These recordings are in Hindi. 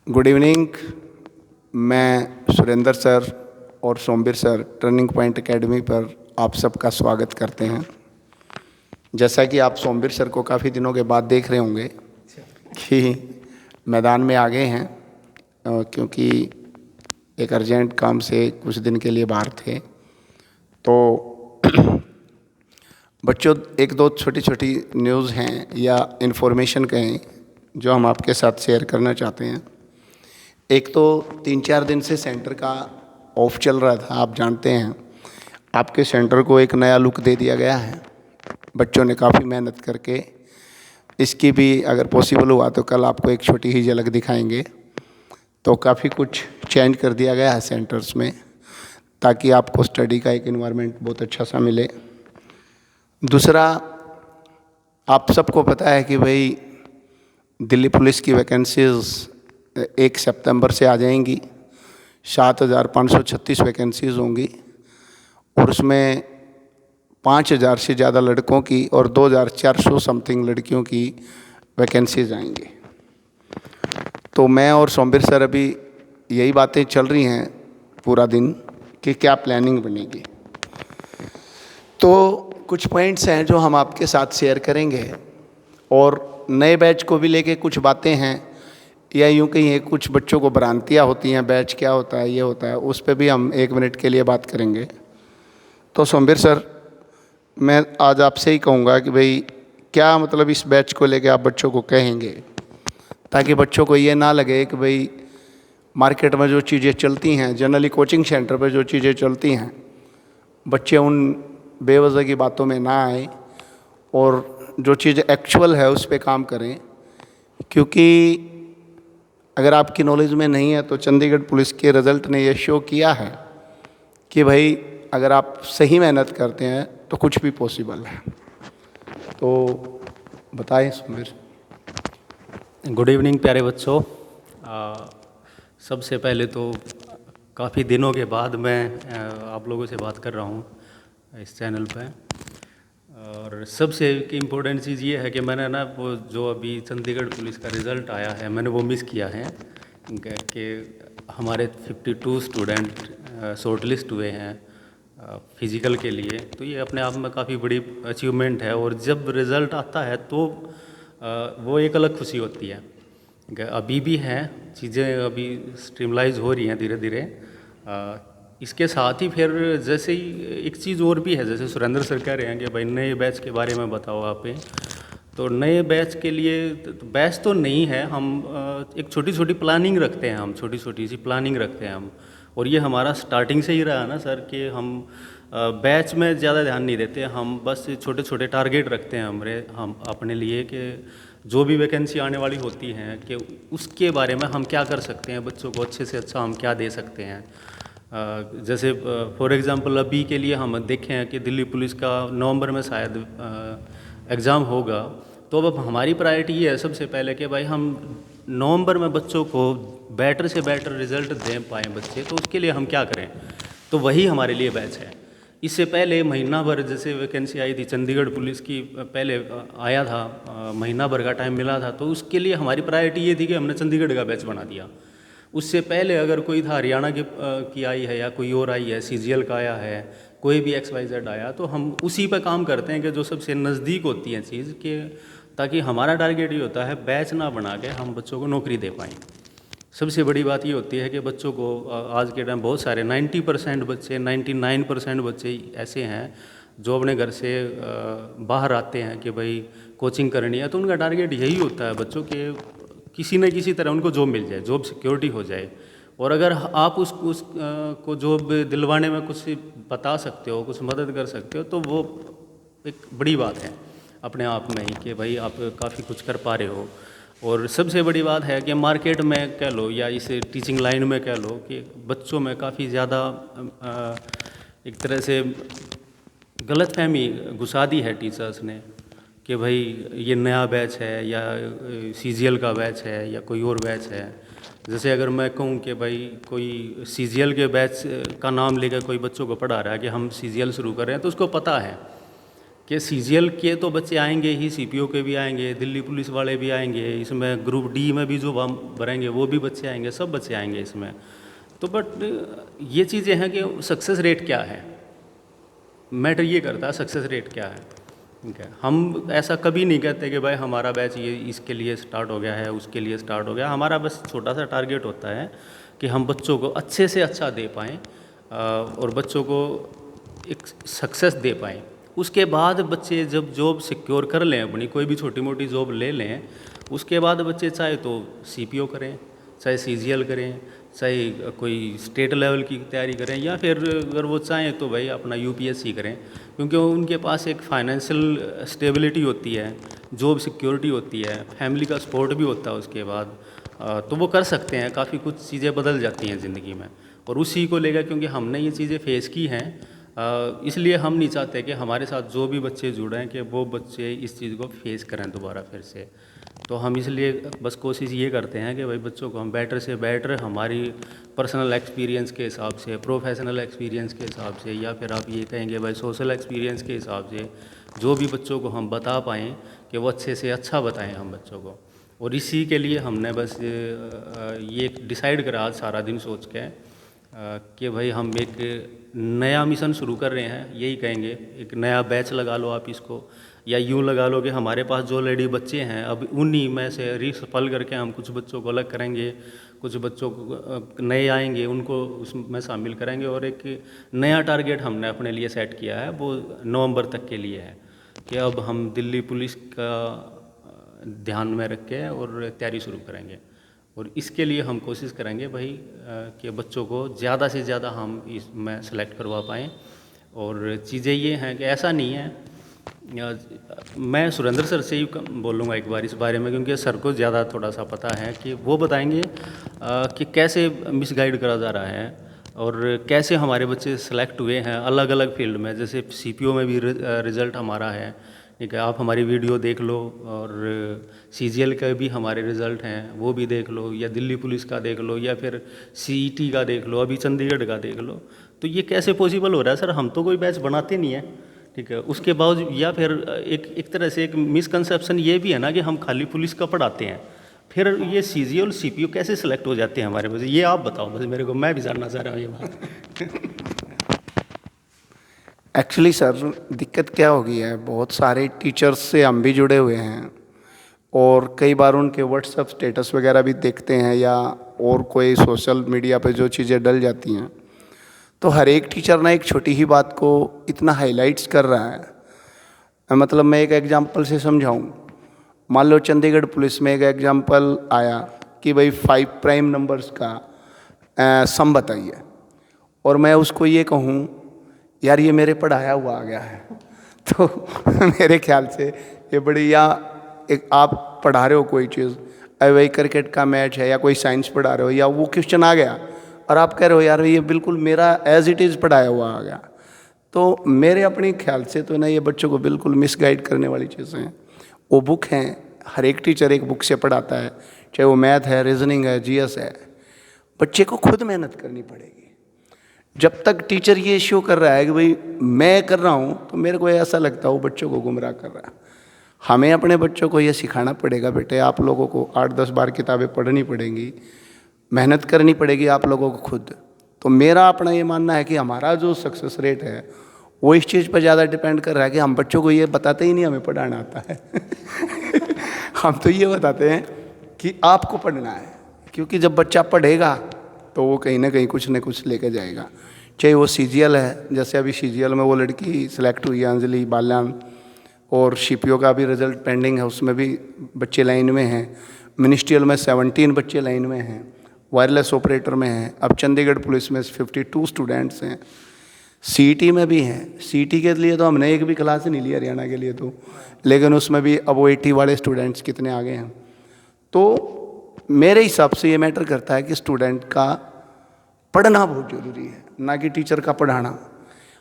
Good evening. मैं सुरेंद्र सर और Somvir sir turning point academy पर आप सबका स्वागत करते हैं। जैसा कि आप सोमवीर सर को काफ़ी दिनों के बाद देख रहे होंगे कि मैदान में आ गए हैं, क्योंकि एक अर्जेंट काम से कुछ दिन के लिए बाहर थे। तो बच्चों, एक दो छोटी छोटी न्यूज़ हैं या इन्फॉर्मेशन कहें जो हम आपके साथ शेयर करना चाहते हैं। एक तो 3-4 दिन से सेंटर का ऑफ चल रहा था, आप जानते हैं। आपके सेंटर को एक नया लुक दे दिया गया है। बच्चों ने काफ़ी मेहनत करके इसकी भी अगर पॉसिबल हुआ तो कल आपको एक छोटी ही झलक दिखाएंगे। तो काफ़ी कुछ चेंज कर दिया गया है सेंटर्स में, ताकि आपको स्टडी का एक एनवायरनमेंट बहुत अच्छा सा मिले। दूसरा, आप सबको पता है कि भाई दिल्ली पुलिस की वैकेंसीज़ 1 सितंबर से आ जाएंगी। 7,536 वैकेंसीज़ होंगी और उसमें 5,000 से ज़्यादा लड़कों की और 2,400 समथिंग लड़कियों की वैकेंसीज़ आएंगी। तो मैं और सोमवीर सर अभी यही बातें चल रही हैं पूरा दिन कि क्या प्लानिंग बनेगी। तो कुछ पॉइंट्स हैं जो हम आपके साथ शेयर करेंगे, और नए बैच को भी लेके कुछ बातें हैं, या यूँ कहिए कुछ बच्चों को भ्रांतियाँ होती हैं, बैच क्या होता है, ये होता है, उस पर भी हम 1 मिनट के लिए बात करेंगे। तो सोमवीर सर, मैं आज आपसे ही कहूँगा कि भाई क्या मतलब इस बैच को लेके आप बच्चों को कहेंगे, ताकि बच्चों को ये ना लगे कि भाई मार्केट में जो चीज़ें चलती हैं, जनरली कोचिंग सेंटर पर जो चीज़ें चलती हैं, बच्चे उन बेवजह की बातों में ना आए और जो चीज़ एक्चुअल है उस पर काम करें। क्योंकि अगर आपकी नॉलेज में नहीं है तो चंडीगढ़ पुलिस के रिज़ल्ट ने यह शो किया है कि भाई अगर आप सही मेहनत करते हैं तो कुछ भी पॉसिबल है। तो बताएं सुमेर। गुड इवनिंग प्यारे बच्चों। सबसे पहले तो काफ़ी दिनों के बाद मैं आप लोगों से बात कर रहा हूँ इस चैनल पे। और सबसे इम्पोर्टेंट चीज़ ये है कि मैंने ना वो जो अभी चंडीगढ़ पुलिस का रिज़ल्ट आया है, मैंने वो मिस किया है कि हमारे 52 स्टूडेंट शॉर्ट लिस्ट हुए हैं फिज़िकल के लिए। तो ये अपने आप में काफ़ी बड़ी अचीवमेंट है, और जब रिज़ल्ट आता है तो वो एक अलग खुशी होती है। अभी भी हैं चीज़ें, अभी स्ट्रीमलाइज हो रही हैं धीरे धीरे। इसके साथ ही फिर जैसे ही एक चीज़ और भी है, जैसे सुरेंद्र सर कह रहे हैं कि भाई नए बैच के बारे में बताओ आप। तो नए बैच के लिए बैच तो नहीं है, हम एक छोटी छोटी प्लानिंग रखते हैं, हम छोटी छोटी सी प्लानिंग रखते हैं हम। और ये हमारा स्टार्टिंग से ही रहा ना सर, कि हम बैच में ज़्यादा ध्यान नहीं देते, हम बस छोटे छोटे टारगेट रखते हैं हम अपने लिए, कि जो भी वैकेंसी आने वाली होती हैं कि उसके बारे में हम क्या कर सकते हैं, बच्चों को अच्छे से अच्छा हम क्या दे सकते हैं। जैसे फॉर एग्ज़ाम्पल अभी के लिए हम देखें हैं कि दिल्ली पुलिस का नवंबर में शायद एग्ज़ाम होगा। तो अब हमारी प्रायोरिटी ये है सबसे पहले कि भाई हम नवंबर में बच्चों को बेटर से बेटर रिज़ल्ट दे पाएँ बच्चे, तो उसके लिए हम क्या करें। तो वही हमारे लिए बैच है। इससे पहले महीना भर जैसे वैकेंसी आई थी चंडीगढ़ पुलिस की, पहले आया था, महीना भर का टाइम मिला था, तो उसके लिए हमारी प्रायोरिटी ये थी कि हमने चंडीगढ़ का बैच बना दिया। उससे पहले अगर कोई था हरियाणा की आई है या कोई और आई है, सीजीएल का आया है, कोई भी XYZ आया, तो हम उसी पर काम करते हैं कि जो सबसे नज़दीक होती है चीज़, कि ताकि हमारा टारगेट ये होता है बैच ना बना के हम बच्चों को नौकरी दे पाएँ। सबसे बड़ी बात ये होती है कि बच्चों को आज के टाइम बहुत सारे 90% बच्चे, 99% बच्चे ऐसे हैं जो अपने घर से बाहर आते हैं कि भाई कोचिंग करनी है, तो उनका टारगेट यही होता है बच्चों के किसी न किसी तरह उनको जॉब मिल जाए, जॉब सिक्योरिटी हो जाए। और अगर आप उस को जॉब दिलवाने में कुछ बता सकते हो, कुछ मदद कर सकते हो, तो वो एक बड़ी बात है अपने आप में ही, कि भाई आप काफ़ी कुछ कर पा रहे हो। और सबसे बड़ी बात है कि मार्केट में कह लो या इसे टीचिंग लाइन में कह लो कि बच्चों में काफ़ी ज़्यादा एक तरह से गलतफहमी घुसा दी है टीचर्स ने, कि भाई ये नया बैच है या सीजीएल का बैच है या कोई और बैच है। जैसे अगर मैं कहूँ कि भाई कोई सीजीएल के बैच का नाम लेकर कोई बच्चों को पढ़ा रहा है कि हम सीजीएल शुरू कर रहे हैं, तो उसको पता है कि सीजीएल के तो बच्चे आएंगे ही, सीपीओ के भी आएंगे, दिल्ली पुलिस वाले भी आएंगे, इसमें ग्रुप डी में भी जो हम भरेंगे वो भी बच्चे आएंगे, सब बच्चे आएंगे इसमें। तो बट ये चीज़ें हैं कि सक्सेस रेट क्या है, मैटर ये करता है सक्सेस रेट क्या है। ठीक है, हम ऐसा कभी नहीं कहते कि भाई हमारा बैच ये इसके लिए स्टार्ट हो गया है, उसके लिए स्टार्ट हो गया। हमारा बस छोटा सा टारगेट होता है कि हम बच्चों को अच्छे से अच्छा दे पाएँ और बच्चों को एक सक्सेस दे पाएँ। उसके बाद बच्चे जब जॉब सिक्योर कर लें, अपनी कोई भी छोटी मोटी जॉब ले लें, उसके बाद बच्चे चाहे तो सीपीओ करें, चाहे सीजीएल करें, चाहे कोई स्टेट लेवल की तैयारी करें, या फिर अगर वो चाहें तो भाई अपना यूपीएससी करें, क्योंकि उनके पास एक फाइनेंशियल स्टेबिलिटी होती है, जॉब सिक्योरिटी होती है, फैमिली का सपोर्ट भी होता है उसके बाद, तो वो कर सकते हैं। काफ़ी कुछ चीज़ें बदल जाती हैं ज़िंदगी में, और उसी को लेकर क्योंकि हमने ये चीज़ें फेस की हैं, इसलिए हम नहीं चाहते कि हमारे साथ जो भी बच्चे जुड़े हैं कि वो बच्चे इस चीज़ को फेस करें दोबारा फिर से। तो हम इसलिए बस कोशिश ये करते हैं कि भाई बच्चों को हम बेटर से बेटर हमारी पर्सनल एक्सपीरियंस के हिसाब से, प्रोफेशनल एक्सपीरियंस के हिसाब से, या फिर आप ये कहेंगे भाई सोशल एक्सपीरियंस के हिसाब से, जो भी बच्चों को हम बता पाएँ कि वो अच्छे से अच्छा बताएं हम बच्चों को। और इसी के लिए हमने बस ये डिसाइड करा आज सारा दिन सोच के कि भाई हम एक नया मिशन शुरू कर रहे हैं। यही कहेंगे, एक नया बैच लगा लो आप इसको, या यूँ लगा लो कि हमारे पास जो ऑलरेडी बच्चे हैं अब उन्हीं में से रिसफल करके हम कुछ बच्चों को अलग करेंगे, कुछ बच्चों को नए आएंगे उनको उसमें शामिल करेंगे। और एक नया टारगेट हमने अपने लिए सेट किया है, वो नवंबर तक के लिए है कि अब हम दिल्ली पुलिस का ध्यान में रख के और तैयारी शुरू करेंगे। और इसके लिए हम कोशिश करेंगे भाई कि बच्चों को ज़्यादा से ज़्यादा हम इसमें सेलेक्ट करवा पाएँ। और चीज़ें ये हैं कि ऐसा नहीं है, मैं सुरेंद्र सर से ही बोलूँगा एक बार इस बारे में, क्योंकि सर को ज़्यादा थोड़ा सा पता है, कि वो बताएंगे कि कैसे मिसगाइड करा जा रहा है और कैसे हमारे बच्चे सेलेक्ट हुए हैं अलग अलग फील्ड में। जैसे सीपीओ में भी रिज़ल्ट हमारा है, ठीक है, आप हमारी वीडियो देख लो, और सीजीएल के भी हमारे रिज़ल्ट हैं वो भी देख लो, या दिल्ली पुलिस का देख लो, या फिर सीईटी का देख लो, अभी चंडीगढ़ का देख लो। तो ये कैसे पॉसिबल हो रहा है सर, हम तो कोई बैच बनाते नहीं है, ठीक है। उसके बावजूद, या फिर एक तरह से एक मिसकंसेप्शन ये भी है ना कि हम खाली पुलिस का पढ़ाते हैं, फिर ये सीजीएल और सीपीओ कैसे सेलेक्ट हो जाते हैं हमारे बच्चे, ये आप बताओ बस मेरे को, मैं भी जानना चाह रहा हूँ ये बात। एक्चुअली सर दिक्कत क्या हो गई है, बहुत सारे टीचर्स से हम भी जुड़े हुए हैं और कई बार उनके व्हाट्सएप स्टेटस वगैरह भी देखते हैं, या और कोई सोशल मीडिया पे जो चीज़ें डल जाती हैं, तो हर एक टीचर ना एक छोटी ही बात को इतना हाईलाइट्स कर रहा है। मतलब मैं एक एग्जांपल से समझाऊं, मान लो चंडीगढ़ पुलिस में एक एग्जांपल आया कि भाई 5 प्राइम नंबर्स का सम बताइए, और मैं उसको ये कहूँ यार ये मेरे पढ़ाया हुआ आ गया है, तो मेरे ख्याल से ये बड़ी, या एक आप पढ़ा रहे हो कोई चीज़, वही क्रिकेट का मैच है या कोई साइंस पढ़ा रहे हो, या वो क्वेश्चन आ गया और आप कह रहे हो यार ये बिल्कुल मेरा एज इट इज़ पढ़ाया हुआ आ गया, तो मेरे अपने ख्याल से तो ना ये बच्चों को बिल्कुल मिसगाइड करने वाली चीज़ें हैं। वो बुक हैं, हर एक टीचर एक बुक से पढ़ाता है, चाहे वो मैथ है, रीजनिंग है, जीएस है, बच्चे को खुद मेहनत करनी पड़ेगी। जब तक टीचर ये शो कर रहा है कि भाई मैं कर रहा हूँ, तो मेरे को ऐसा लगता है वो बच्चों को गुमराह कर रहा है। हमें अपने बच्चों को ये सिखाना पड़ेगा, बेटे आप लोगों को 8-10 बार किताबें पढ़नी पड़ेंगी, मेहनत करनी पड़ेगी आप लोगों को खुद। तो मेरा अपना ये मानना है कि हमारा जो सक्सेस रेट है वो इस चीज़ पर ज़्यादा डिपेंड कर रहा है कि हम बच्चों को ये बताते ही नहीं हमें पढ़ाना आता है हम तो ये बताते हैं कि आपको पढ़ना है, क्योंकि जब बच्चा पढ़ेगा तो वो कहीं ना कुछ लेके जाएगा। चाहे वो सीजीएल है, जैसे अभी सीजीएल में वो लड़की सिलेक्ट हुई है अंजलि बाल्यान, और सीपीओ का भी रिजल्ट पेंडिंग है, उसमें भी बच्चे लाइन में हैं। मिनिस्ट्रियल में 17 बच्चे लाइन में हैं, वायरलेस ऑपरेटर में हैं, अब चंडीगढ़ पुलिस में 52 स्टूडेंट्स हैं, सीईटी में भी हैं। सीईटी के लिए तो हमने एक भी क्लास नहीं ली हरियाणा के लिए तो, लेकिन उसमें भी अब वो 80 वाले स्टूडेंट्स कितने आगे हैं। तो मेरे हिसाब से ये मैटर करता है कि स्टूडेंट का पढ़ना बहुत ज़रूरी है, ना कि टीचर का पढ़ाना।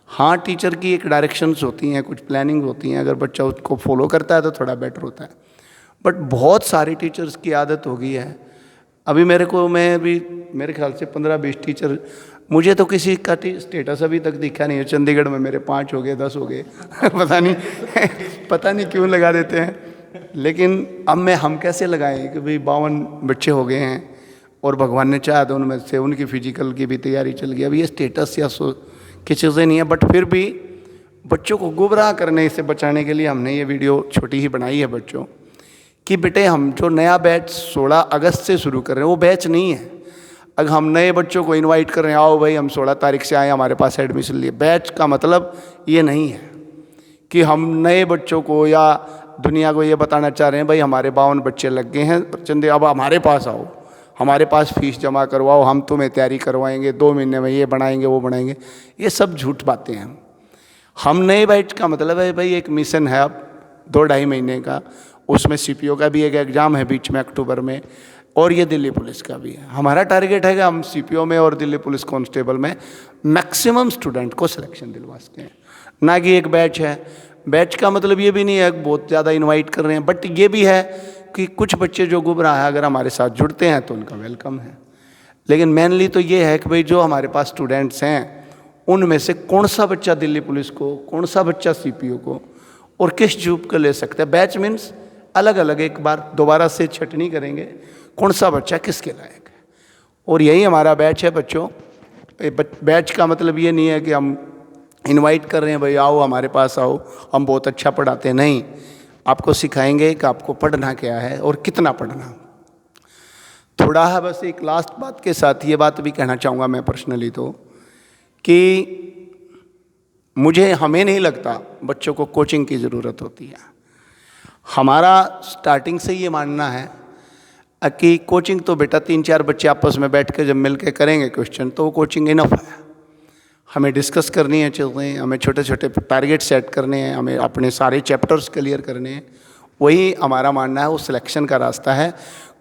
हाँ, टीचर की एक डायरेक्शंस होती हैं, कुछ प्लानिंग होती हैं, अगर बच्चा उसको फॉलो करता है तो थोड़ा बेटर होता है। बट बहुत सारे टीचर्स की आदत हो गई है, अभी मेरे ख्याल से 15-20 टीचर मुझे तो किसी का स्टेटस अभी तक दिखा नहीं है। चंडीगढ़ में मेरे 5 हो गए, 10 हो गए पता नहीं क्यों लगा देते हैं। लेकिन अब हम कैसे लगाएं कि भाई 52 बच्चे हो गए हैं और भगवान ने चाहा तो उनमें से उनकी फिजिकल की भी तैयारी चल गई। अब ये स्टेटस या की चीज़ें नहीं है, बट फिर भी बच्चों को गुमराह करने से बचाने के लिए हमने ये वीडियो छोटी ही बनाई है बच्चों कि बेटे हम जो नया बैच 16 अगस्त से शुरू कर रहे हैं वो बैच नहीं है। अगर हम नए बच्चों को इनवाइट कर रहे हैं, आओ भाई हम 16 तारीख से आए हमारे पास एडमिशन लिए, बैच का मतलब ये नहीं है कि हम नए बच्चों को या दुनिया को ये बताना चाह रहे हैं भाई हमारे 52 बच्चे लग गए हैं चंदे, अब हमारे पास आओ, हमारे पास फीस जमा करवाओ, हम तुम्हें तैयारी करवाएंगे, 2 महीने में ये बनाएंगे वो बनाएंगे। ये सब झूठ बातें हैं। हम नए बैच का मतलब है भाई एक मिशन है अब 2-2.5 महीने का, उसमें सीपीओ का भी एक एग्ज़ाम है बीच में अक्टूबर में, और ये दिल्ली पुलिस का भी है। हमारा टारगेट है कि हम सीपीओ में और दिल्ली पुलिस कांस्टेबल में मैक्सिमम स्टूडेंट को सिलेक्शन दिलवा सकें, ना कि एक बैच है। बैच का मतलब ये भी नहीं है बहुत ज़्यादा इनवाइट कर रहे हैं, बट ये भी है कि कुछ बच्चे जो गुमराह है अगर हमारे साथ जुड़ते हैं तो उनका वेलकम है। लेकिन मेनली तो ये है कि भाई जो हमारे पास स्टूडेंट्स हैं उनमें से कौन सा बच्चा दिल्ली पुलिस को, कौन सा बच्चा सीपीओ को और किस जॉब को ले सकता है। बैच मीन्स अलग अलग एक बार दोबारा से छटनी करेंगे कौन सा बच्चा किसके लायक है, और यही हमारा बैच है बच्चों। बैच का मतलब ये नहीं है कि हम इनवाइट कर रहे हैं भाई आओ हमारे पास आओ, हम बहुत अच्छा पढ़ाते हैं, नहीं, आपको सिखाएंगे कि आपको पढ़ना क्या है और कितना पढ़ना। थोड़ा है बस एक लास्ट बात के साथ ये बात भी कहना चाहूँगा मैं पर्सनली तो कि हमें नहीं लगता बच्चों को कोचिंग की ज़रूरत होती है। हमारा स्टार्टिंग से ये मानना है कि कोचिंग तो बेटा 3-4 बच्चे आपस में बैठ के जब मिल के करेंगे क्वेश्चन तो वो कोचिंग इनफ है। हमें डिस्कस करनी है चीज़ें, हमें छोटे छोटे टारगेट सेट करने हैं, हमें अपने सारे चैप्टर्स क्लियर करने हैं, वही हमारा मानना है, वो सिलेक्शन का रास्ता है।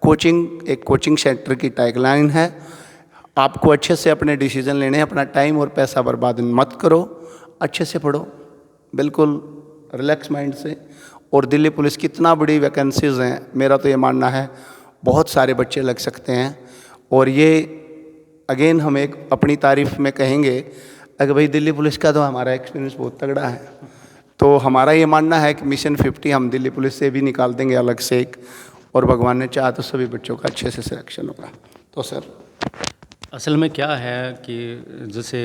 कोचिंग एक कोचिंग सेंटर की टैगलाइन है। आपको अच्छे से अपने डिसीजन लेने हैं, अपना टाइम और पैसा बर्बाद मत करो, अच्छे से पढ़ो बिल्कुल रिलैक्स माइंड से। और दिल्ली पुलिस कितना बड़ी वैकेंसीज़ हैं, मेरा तो ये मानना है बहुत सारे बच्चे लग सकते हैं। और ये अगेन हम एक अपनी तारीफ में कहेंगे अगर भाई दिल्ली पुलिस का तो हमारा एक्सपीरियंस बहुत तगड़ा है, तो हमारा ये मानना है कि मिशन 50 हम दिल्ली पुलिस से भी निकाल देंगे अलग से एक, और भगवान ने चाहा तो सभी बच्चों का अच्छे से सिलेक्शन होगा। तो सर असल में क्या है कि जैसे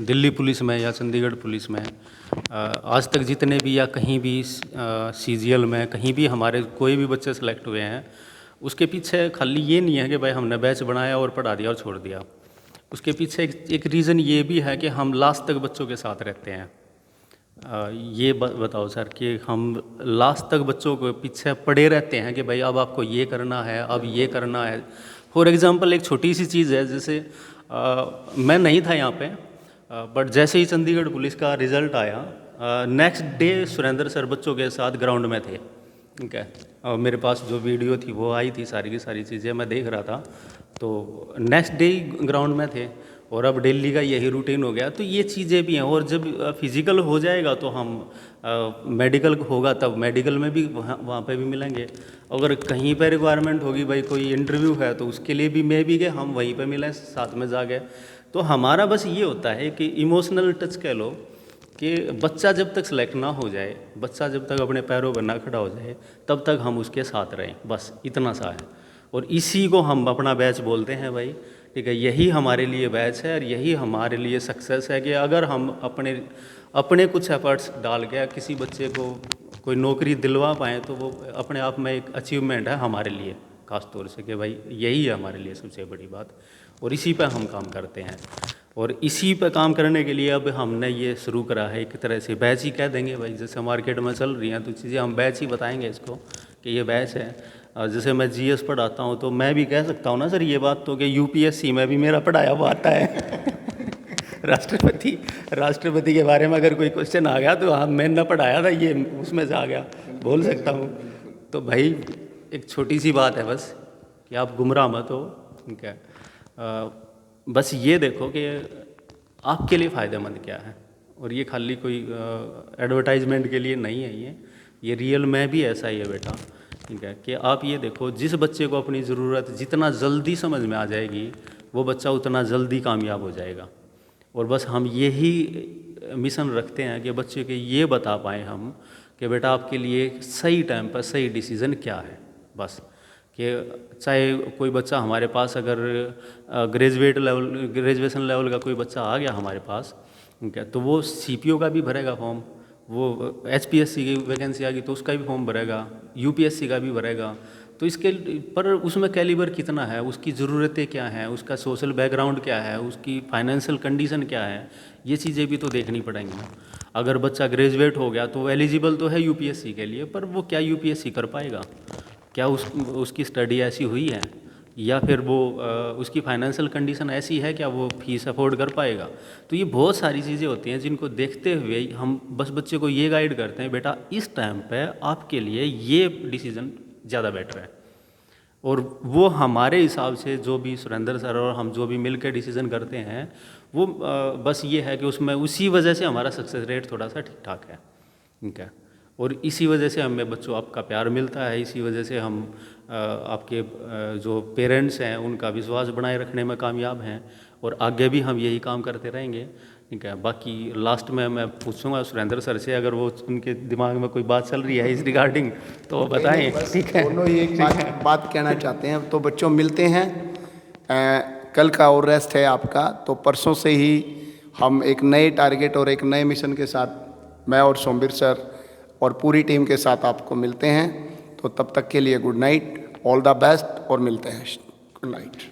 दिल्ली पुलिस में या चंडीगढ़ पुलिस में आज तक जितने भी या कहीं भी सीजीएल में कहीं भी हमारे कोई भी बच्चे सेलेक्ट हुए हैं, उसके पीछे खाली ये नहीं है कि भाई हमने बैच बनाया और पढ़ा दिया और छोड़ दिया। उसके पीछे एक रीज़न ये भी है कि हम लास्ट तक बच्चों के साथ रहते हैं। ये बताओ सर कि हम लास्ट तक बच्चों के पीछे पड़े रहते हैं कि भाई अब आपको ये करना है, अब ये करना है। फॉर एग्ज़ाम्पल एक छोटी सी चीज़ है, जैसे मैं नहीं था यहाँ पे, बट जैसे ही चंडीगढ़ पुलिस का रिज़ल्ट आया, नेक्स्ट डे सुरेंद्र सर बच्चों के साथ ग्राउंड में थे, ठीक है। और मेरे पास जो वीडियो थी वो आई थी, सारी की सारी चीज़ें मैं देख रहा था, तो नेक्स्ट डे ग्राउंड में थे। और अब डेली का यही रूटीन हो गया। तो ये चीज़ें भी हैं, और जब फिज़िकल हो जाएगा तो हम मेडिकल होगा तब मेडिकल में भी वहाँ पे भी मिलेंगे। अगर कहीं पे रिक्वायरमेंट होगी भाई कोई इंटरव्यू है तो उसके लिए भी मैं भी गए, हम वहीं पे मिलें साथ में जा गए। तो हमारा बस ये होता है कि इमोशनल टच कह लो कि बच्चा जब तक सेलेक्ट ना हो जाए, बच्चा जब तक अपने पैरों पर ना खड़ा हो जाए तब तक हम उसके साथ रहें, बस इतना सा है। और इसी को हम अपना बैच बोलते हैं भाई, ठीक है। यही हमारे लिए बैच है और यही हमारे लिए सक्सेस है कि अगर हम अपने कुछ एफर्ट्स डाल के किसी बच्चे को कोई नौकरी दिलवा पाएँ तो वो अपने आप में एक अचीवमेंट है हमारे लिए, खास तौर से कि भाई यही है हमारे लिए सबसे बड़ी बात। और इसी पे हम काम करते हैं, और इसी पे काम करने के लिए अब हमने ये शुरू करा है, एक तरह से बैच ही कह देंगे भाई। जैसे मार्केट में चल रही हैं तो चीज़ें हम बैच ही बताएंगे इसको कि ये बैच है। जैसे मैं जीएस पढ़ाता हूँ तो मैं भी कह सकता हूँ ना सर ये बात तो कि यूपीएससी में भी मेरा पढ़ाया हुआ आता है राष्ट्रपति के बारे में अगर कोई क्वेश्चन आ गया तो हाँ मैंने पढ़ाया था, ये उसमें से आ गया, बोल सकता हूँ। तो भाई एक छोटी सी बात है बस कि आप गुमराह मत हो, ठीक है। बस ये देखो कि आपके लिए फ़ायदेमंद क्या है, और ये खाली कोई एडवर्टाइजमेंट के लिए नहीं है, ये रियल में भी ऐसा ही है बेटा, ठीक है। कि आप ये देखो जिस बच्चे को अपनी ज़रूरत जितना जल्दी समझ में आ जाएगी वो बच्चा उतना जल्दी कामयाब हो जाएगा। और बस हम यही मिशन रखते हैं कि बच्चे के ये बता पाएँ हम कि बेटा आपके लिए सही टाइम पर सही डिसीज़न क्या है। बस कि चाहे कोई बच्चा हमारे पास अगर ग्रेजुएशन लेवल का कोई बच्चा आ गया हमारे पास, ठीक है, तो वो सीपीओ का भी भरेगा फॉर्म, वो एचपीएससी की वैकेंसी आ गई तो उसका भी फॉर्म भरेगा, यूपीएससी का भी भरेगा। तो इसके पर उसमें कैलिबर कितना है, उसकी ज़रूरतें क्या हैं, उसका सोशल बैकग्राउंड क्या है, उसकी फाइनेंशियल कंडीशन क्या है, ये चीज़ें भी तो देखनी पड़ेंगी ना। अगर बच्चा ग्रेजुएट हो गया तो एलिजिबल तो है यूपीएससी के लिए, पर वो क्या यूपीएससी कर पाएगा, क्या उसकी स्टडी ऐसी हुई है, या फिर वो उसकी फाइनेंशियल कंडीशन ऐसी है क्या वो फीस अफोर्ड कर पाएगा। तो ये बहुत सारी चीज़ें होती हैं जिनको देखते हुए हम बस बच्चे को ये गाइड करते हैं, बेटा इस टाइम पे आपके लिए ये डिसीज़न ज़्यादा बेटर है। और वो हमारे हिसाब से जो भी सुरेंद्र सर और हम जो भी मिल के डिसीज़न करते हैं वो बस ये है कि उसमें उसी वजह से हमारा सक्सेस रेट थोड़ा सा ठीक ठाक है, ठीक है। और इसी वजह से हमें बच्चों आपका प्यार मिलता है, इसी वजह से हम आपके जो पेरेंट्स हैं उनका विश्वास बनाए रखने में कामयाब हैं, और आगे भी हम यही काम करते रहेंगे, ठीक है। बाकी लास्ट में मैं पूछूंगा सुरेंद्र सर से, अगर वो उनके दिमाग में कोई बात चल रही है इस रिगार्डिंग तो वो बताएं, ठीक है। दोनों ही एक बात कहना चाहते हैं। तो बच्चों मिलते हैं, कल का और रेस्ट है आपका, तो परसों से ही हम एक नए टारगेट और एक नए मिशन के साथ मैं और सोमवीर सर और पूरी टीम के साथ आपको मिलते हैं। तो तब तक के लिए good night, all the best, और मिलते हैं। Good night.